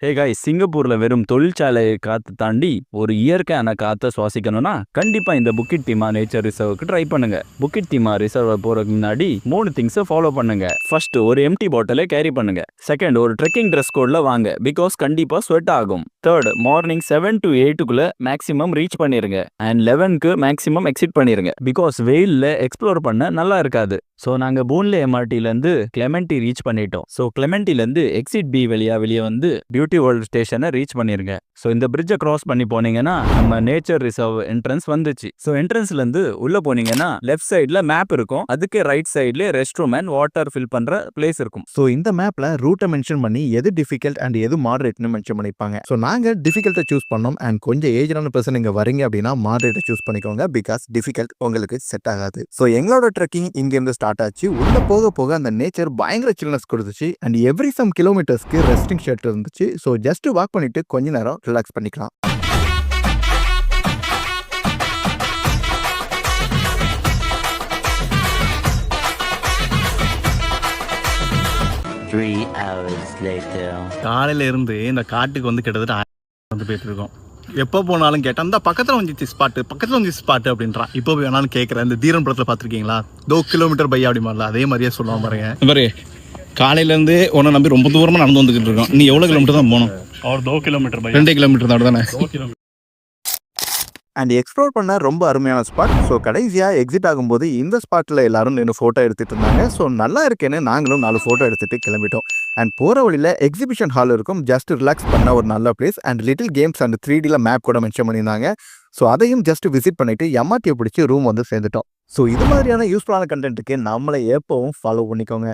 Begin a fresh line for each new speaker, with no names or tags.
Hey guys, சிங்கப்பூர்ல வெறும் தொழிற்சாலை காத்து தாண்டி ஒரு இயற்கையான காத்தை சுவாசிக்கணும்னா கண்டிப்பா இந்த புக்கிட் டிமா நேச்சர் ரிசர்வுக்கு ட்ரை பண்ணுங்க. புக்கிட் டிமா ரிசர்வ் போறதுக்கு முன்னாடி 3 திங்ஸை ஃபாலோ பண்ணுங்க. ஃபர்ஸ்ட், ஒரு எம்டி பாட்டிலை கேரி பண்ணுங்க. செகண்ட், ஒரு ட்ரெக்கிங் ட்ரெஸ் கோட்ல வாங்க, பிகாஸ் கண்டிப்பா ஸ்வெட் ஆகும். தேர்ட், மார்னிங் 7 to 8க்குள்ள மேக்ஸிமம் ரீச் பண்ணிருங்க. அண்ட் 11க்கு மேக்ஸிமம் எக்ஸிட் பண்ணிருங்க, பிகாஸ் வெயில்ல எக்ஸ்ப்ளோர் பண்ண நல்லா இருக்காது. ஸோ நாங்கள் பூன்லே எம்ஆர்டிலேருந்து கிளெமெண்டி ரீச் பண்ணிட்டோம். ஸோ கிளெமெண்டிலேருந்து எக்ஸிட் பி வெளியே வந்து பியூட்டி வேர்ல்டு ஸ்டேஷனை ரீச் பண்ணிருங்க. ஸோ இந்த பிரிட்ஜை கிராஸ் பண்ணி போனீங்கன்னா நம்ம நேச்சர் ரிசர்வ் என்ட்ரன்ஸ் வந்துச்சு. ஸோ என்ட்ரன்ஸ்லேருந்து உள்ளே போனீங்கன்னா லெஃப்ட் சைடில் மேப் இருக்கும், அதுக்கு ரைட் சைட்லேயே rest room and water fill பண்ணுற பிளேஸ் இருக்கும்.
ஸோ இந்த மேப்பில் ரூட்டை மென்ஷன் பண்ணி எது டிஃபிகல்ட் அண்ட் எது மாடரேட்னு மென்ஷன் பண்ணிப்பாங்க. ஸோ நாங்கள் டிஃபிகல்ட்டை சூஸ் பண்ணோம். அண்ட் கொஞ்சம் ஏஜான பர்சன் இங்கே வரீங்க அப்படின்னா மாடரேட்டை சூஸ் பண்ணிக்கோங்க, பிகாஸ் டிஃபிகல்ட் உங்களுக்கு செட் ஆகாது. ஸோ எங்களோட ட்ரெக்கிங் இங்கேருந்து ஸ்டார்ட் ஆச்சு. உள்ள போக போக அந்த நேச்சர் பயங்கர சில்னஸ் கொடுத்துச்சு. அண்ட் எவ்ரி சம் கிலோமீட்டர்ஸ்க்கு ரெஸ்டிங் ஷெட் இருந்துச்சு. ஸோ ஜஸ்ட் வாக் பண்ணிட்டு கொஞ்ச நேரம் ரிலாக்ஸ் பண்ணிக்கலாம்.
காலையில இருந்து இந்த காட்டுக்கு வந்து கிட்டத்தட்ட வந்து போயிட்டு இருக்கோம். எப்போ போனாலும் கேட்டேன், அந்த பக்கத்தில் வந்துச்சு ஸ்பாட்டு அப்படின்றான். இப்போ வேணாலும் கேட்குறேன். இந்த தீரன் படத்தில் பார்த்துருக்கீங்களா, 2 கிலோமீட்டர் பையா அப்படி மாதிரில அதே மாதிரியே சொல்லுவான் பாருங்க. பாரு, காலையிலேருந்து உன்னை நம்பி ரொம்ப தூரமாக நடந்து வந்துக்கிட்டு இருக்கோம். நீ எவ்வளோ கிலோமீட்டர் தான் போகணும்? 2 கிலோமீட்டர் 2 கிலோமீட்டர் தான் தானே.
அண்ட் எக்ஸ்ப்ளோர் பண்ண ரொம்ப அருமையான ஸ்பாட். ஸோ கடைசியாக எக்ஸிட் ஆகும்போது இந்த ஸ்பாட்டில் எல்லாரும் நின்று ஃபோட்டோ எடுத்துகிட்டு இருந்தாங்க. ஸோ நல்லா இருக்கேன்னு நாங்களும் 4 ஃபோட்டோ எடுத்துகிட்டு கிளம்பிட்டோம். அண்ட் போகிற வழியில் எக்ஸிபிஷன் ஹால் இருக்கும், ஜஸ்ட் ரிலாக்ஸ் பண்ண ஒரு நல்ல place. And little games and 3Dல மேப் கூட மென்ஷன் பண்ணியிருந்தாங்க. ஸோ அதையும் ஜஸ்ட் விசிட் பண்ணிவிட்டு எம்ஆர்டியை பிடிச்சி ரூம் வந்து சேர்ந்துட்டோம். ஸோ இது மாதிரியான யூஸ்ஃபுல்லான கண்டென்ட்டுக்கு நம்மளை எப்பவும் ஃபாலோ பண்ணிக்கோங்க.